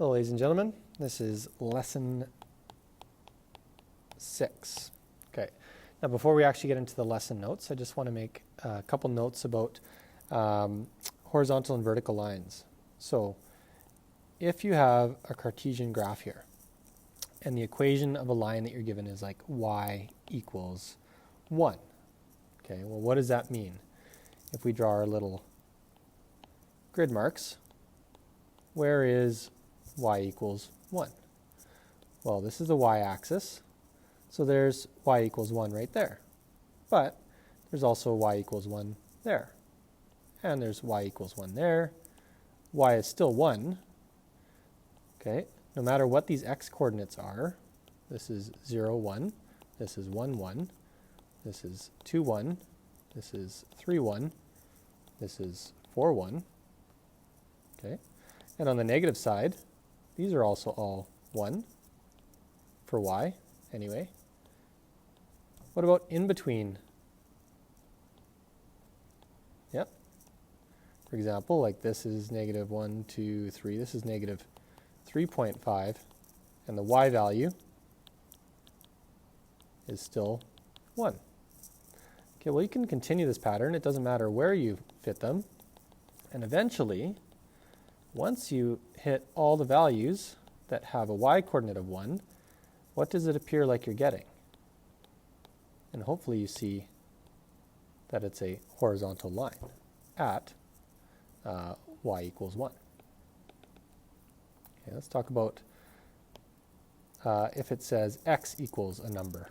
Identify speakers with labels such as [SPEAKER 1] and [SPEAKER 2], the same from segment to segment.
[SPEAKER 1] Hello, ladies and gentlemen. This is lesson 6. Okay. Now, before we actually get into the lesson notes, I just want to make a couple notes about horizontal and vertical lines. So, if you have a Cartesian graph here, and the equation of a line that you're given is like y equals 1. Okay, well, what does that mean? If we draw our little grid marks, where is y equals 1? Well, this is the y-axis, so there's y equals 1 right there. But there's also y equals 1 there. And there's y equals 1 there. Y is still 1. Okay, no matter what these x coordinates are, this is 0, 1, this is 1, 1, this is 2, 1, this is 3, 1, this is 4, 1. Okay, and on the negative side, these are also all 1 for y, anyway. What about in between? Yep. For example, like this is negative 1, 2, 3. This is negative 3.5. And the y value is still 1. Okay, well, you can continue this pattern. It doesn't matter where you fit them. And eventually, once you hit all the values that have a y-coordinate of 1, what does it appear like you're getting? And hopefully you see that it's a horizontal line at y equals 1. Okay, let's talk about if it says x equals a number.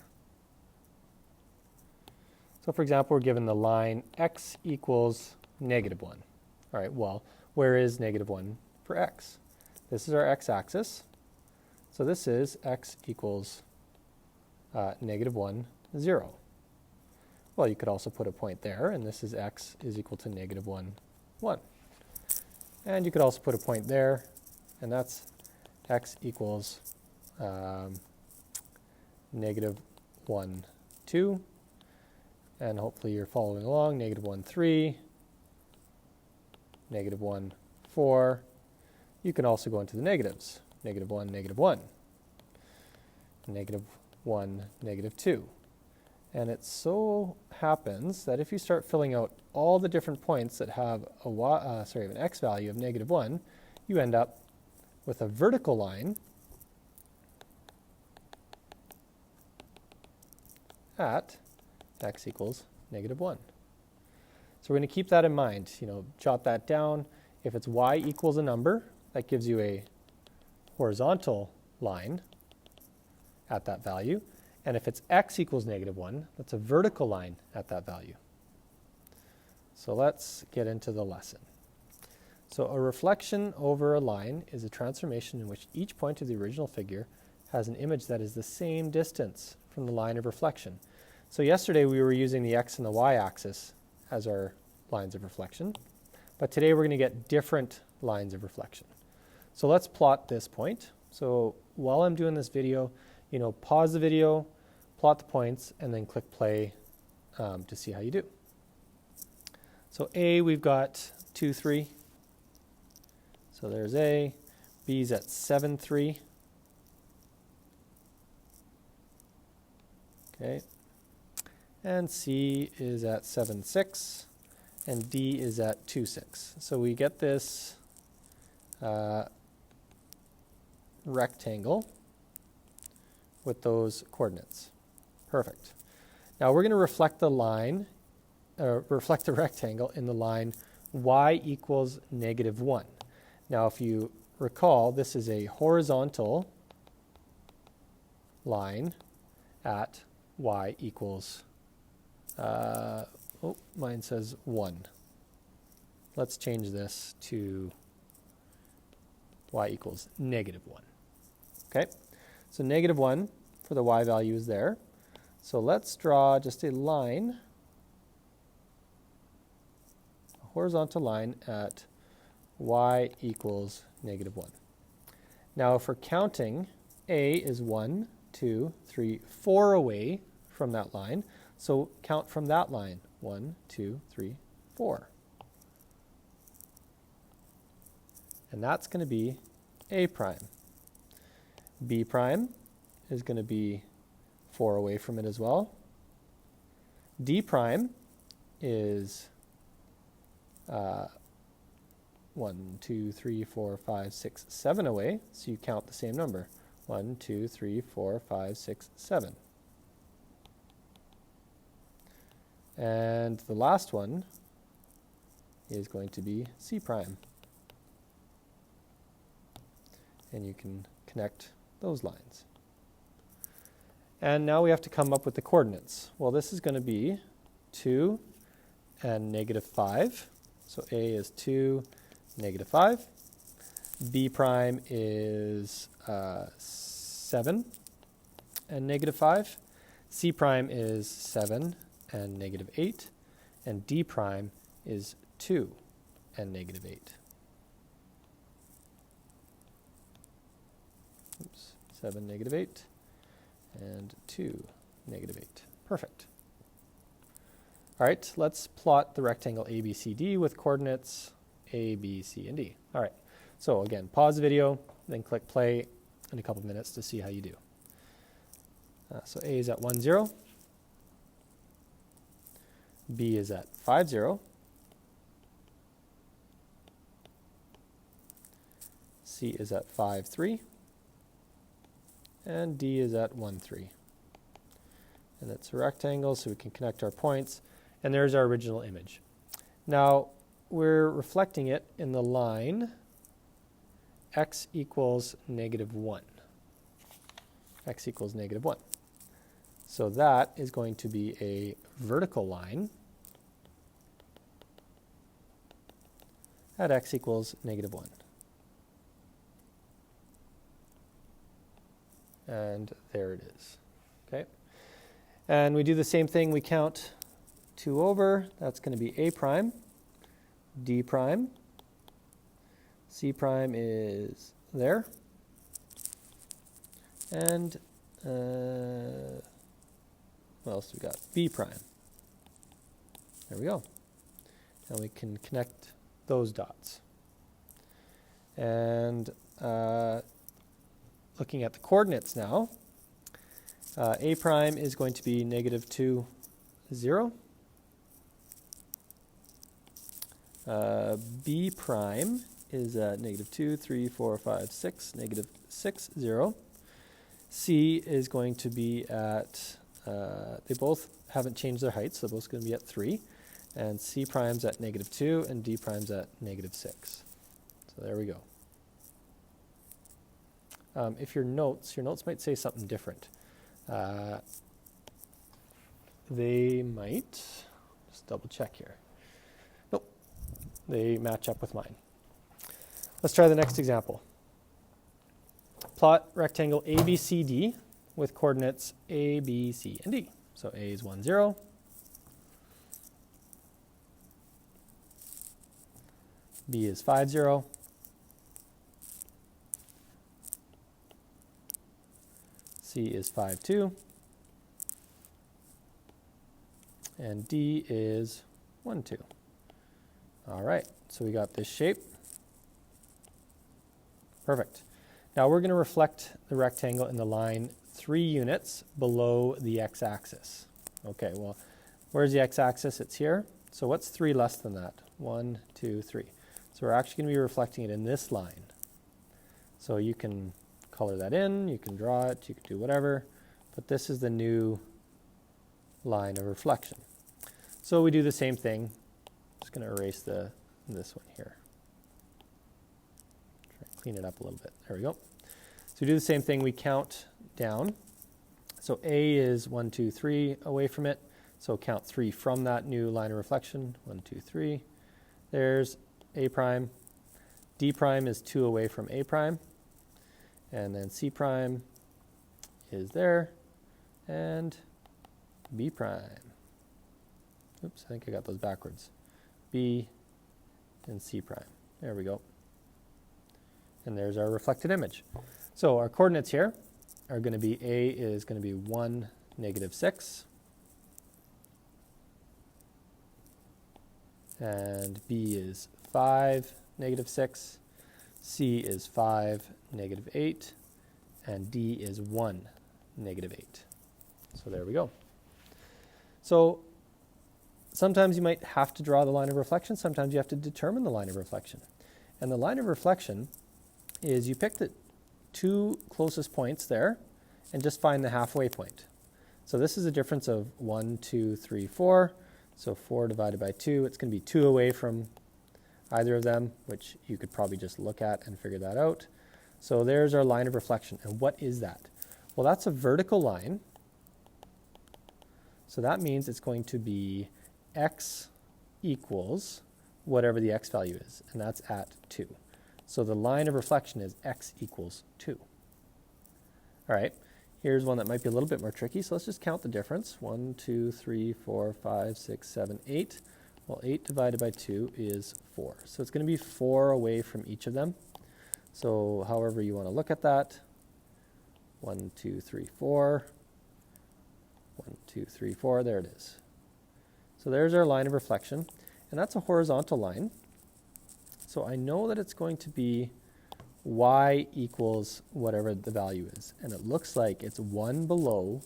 [SPEAKER 1] So for example, we're given the line x equals negative 1. All right, well, where is negative 1 for x? This is our x-axis. So this is x equals negative 1, 0. Well, you could also put a point there, and this is x is equal to negative 1, 1. And you could also put a point there, and that's x equals negative 1, 2. And hopefully you're following along, negative 1, 3. Negative 1, 4. You can also go into the negatives. Negative 1, negative 1. Negative 1, negative 2. And it so happens that if you start filling out all the different points that have an x value of negative 1, you end up with a vertical line at x equals negative 1. So we're going to keep that in mind, jot that down. If it's y equals a number, that gives you a horizontal line at that value. And if it's x equals negative 1, that's a vertical line at that value. So let's get into the lesson. So a reflection over a line is a transformation in which each point of the original figure has an image that is the same distance from the line of reflection. So yesterday we were using the x and the y-axis as our lines of reflection. But today we're going to get different lines of reflection. So let's plot this point. So while I'm doing this video, pause the video, plot the points, and then click play to see how you do. So A, we've got 2, 3. So there's A. B's at 7, 3. Okay. And C is at 7, 6, and D is at 2, 6. So we get this rectangle with those coordinates. Perfect. Now we're going to reflect the rectangle in the line y equals negative 1. Now if you recall, this is a horizontal line at y equals mine says 1. Let's change this to y equals negative 1. Okay, so negative 1 for the y value is there. So let's draw just a line, a horizontal line at y equals negative 1. Now if we're counting, A is 1, 2, 3, 4 away from that line. So count from that line, 1, 2, 3, 4. And that's going to be A prime. B prime is going to be 4 away from it as well. D prime is 1, 2, 3, 4, 5, 6, 7 away, so you count the same number. 1, 2, 3, 4, 5, 6, 7. And the last one is going to be C prime. And you can connect those lines. And now we have to come up with the coordinates. Well, this is going to be 2 and negative 5. So A is 2, negative 5. B prime is 7 and negative 5. C prime is 7 and negative 8. And D prime is 2 and negative 8. Oops, 7, negative 8, and 2, negative 8. Perfect. All right, let's plot the rectangle ABCD with coordinates A, B, C, and D. All right, so again, pause the video, then click play in a couple minutes to see how you do. So A is at 1, 0. B is at 5, 0. C is at 5, 3. And D is at 1, 3. And it's a rectangle, so we can connect our points. And there's our original image. Now, we're reflecting it in the line x equals negative 1. X equals negative 1. So that is going to be a vertical line at x equals negative 1. And there it is. Okay. And we do the same thing. We count 2 over. That's going to be A prime, D prime. C prime is there. And what else do we got? B prime. There we go. And we can connect those dots. And looking at the coordinates now, A prime is going to be negative 2, 0. B prime is at negative 2, 3, 4, 5, 6, negative 6, 0. C is going to be at, they both haven't changed their heights, so they're both going to be at 3. And C prime's at negative 2, and D prime's at negative 6. So there we go. If your notes might say something different. They might, just double check here. Nope, they match up with mine. Let's try the next example. Plot rectangle ABCD with coordinates A, B, C, and D. So A is 1, 0. B is 5, 0. C is 5, 2. And D is 1, 2. All right, so we got this shape. Perfect. Now we're going to reflect the rectangle in the line 3 units below the x-axis. Okay, well, where's the x-axis? It's here. So what's 3 less than that? 1, 2, 3. So we're actually going to be reflecting it in this line. So you can color that in, you can draw it, you can do whatever, but this is the new line of reflection. So we do the same thing. Just going to erase this one here. Try to clean it up a little bit. There we go. So we do the same thing. We count down. So A is 1, 2, 3 away from it. So count 3 from that new line of reflection. 1, 2, 3. There's A prime. D prime is 2 away from A prime. And then C prime is there. And B prime. Oops, I think I got those backwards. B and C prime. There we go. And there's our reflected image. So our coordinates here are going to be A is going to be 1, negative 6. And B is 5, negative 6. C is 5, negative 8, and D is 1, negative 8. So there we go. So sometimes you might have to draw the line of reflection. Sometimes you have to determine the line of reflection. And the line of reflection is you pick the two closest points there and just find the halfway point. So this is a difference of 1, 2, 3, 4. So 4 divided by 2, it's going to be 2 away from either of them, which you could probably just look at and figure that out. So there's our line of reflection. And what is that? Well, that's a vertical line. So that means it's going to be x equals whatever the x value is, and that's at 2. So the line of reflection is x equals 2. All right, here's one that might be a little bit more tricky, so let's just count the difference. 1, 2, 3, 4, 5, 6, 7, 8. Well, 8 divided by 2 is 4. So it's going to be 4 away from each of them. So however you want to look at that, 1, 2, 3, 4. 1, 2, 3, 4, there it is. So there's our line of reflection, and that's a horizontal line. So I know that it's going to be y equals whatever the value is, and it looks like it's 1 below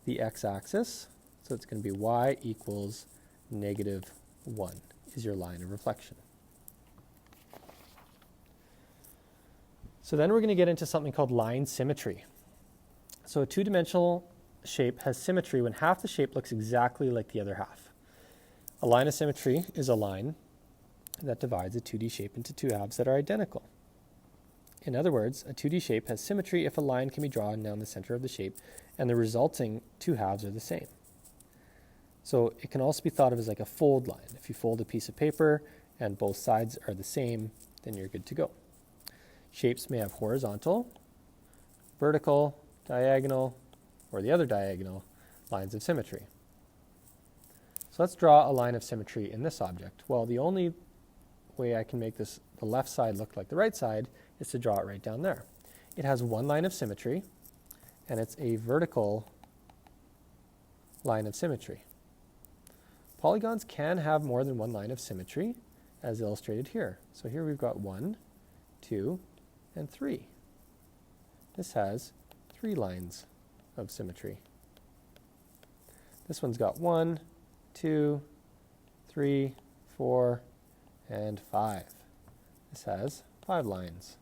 [SPEAKER 1] the x-axis, so it's going to be y equals negative 1 is your line of reflection. So then we're going to get into something called line symmetry. So a two-dimensional shape has symmetry when half the shape looks exactly like the other half. A line of symmetry is a line that divides a 2D shape into two halves that are identical. In other words, a 2D shape has symmetry if a line can be drawn down the center of the shape and the resulting two halves are the same. So it can also be thought of as like a fold line. If you fold a piece of paper and both sides are the same, then you're good to go. Shapes may have horizontal, vertical, diagonal, or the other diagonal lines of symmetry. So let's draw a line of symmetry in this object. Well, the only way I can make this the left side look like the right side is to draw it right down there. It has one line of symmetry, and it's a vertical line of symmetry. Polygons can have more than one line of symmetry, as illustrated here. So here we've got 1, 2, and 3. This has 3 lines of symmetry. This one's got 1, 2, 3, 4, and 5. This has 5 lines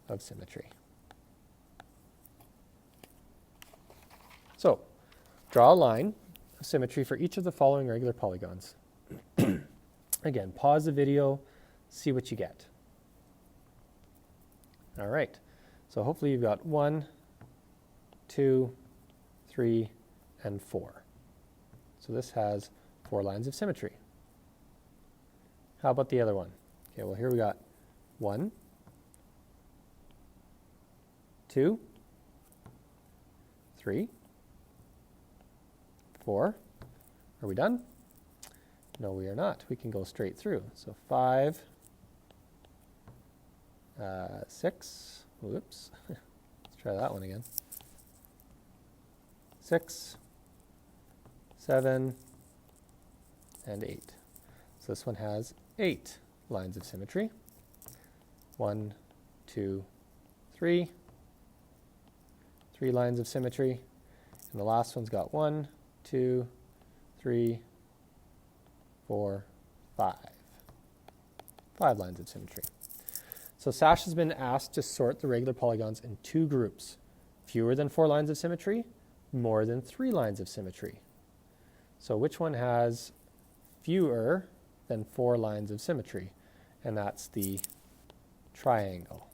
[SPEAKER 1] of symmetry. So, draw a line of symmetry for each of the following regular polygons. Again, pause the video, see what you get. All right, so hopefully you've got 1, 2, 3, and 4. So this has 4 lines of symmetry. How about the other one? Okay, well here we got 1, 2, 3, 4. Are we done? No, we are not. We can go straight through. So 5, 6, whoops. Let's try that one again. 6, 7, and 8. So this one has 8 lines of symmetry. 1, 2, 3. 3 lines of symmetry. And the last one's got 1, 2, 3, 4, 5. 5 lines of symmetry. So Sash has been asked to sort the regular polygons in 2 groups. Fewer than 4 lines of symmetry, more than 3 lines of symmetry. So which one has fewer than 4 lines of symmetry? And that's the triangle.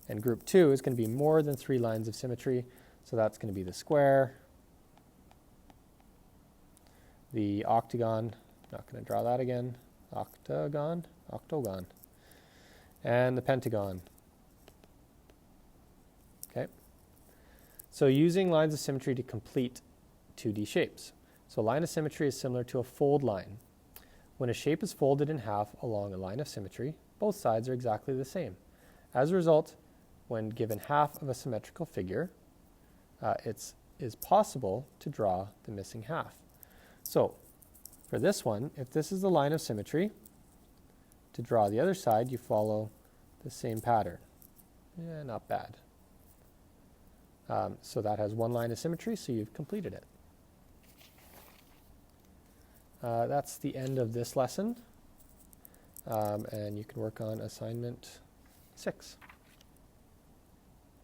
[SPEAKER 1] And group 2 is going to be more than 3 lines of symmetry. So that's going to be the square, the octagon, not going to draw that again, octagon, and the pentagon. Okay. So using lines of symmetry to complete 2D shapes. So a line of symmetry is similar to a fold line. When a shape is folded in half along a line of symmetry, both sides are exactly the same. As a result, when given half of a symmetrical figure, it is possible to draw the missing half. So for this one, if this is the line of symmetry, to draw the other side, you follow the same pattern. Yeah, not bad. So that has one line of symmetry, so you've completed it. That's the end of this lesson, and you can work on assignment 6.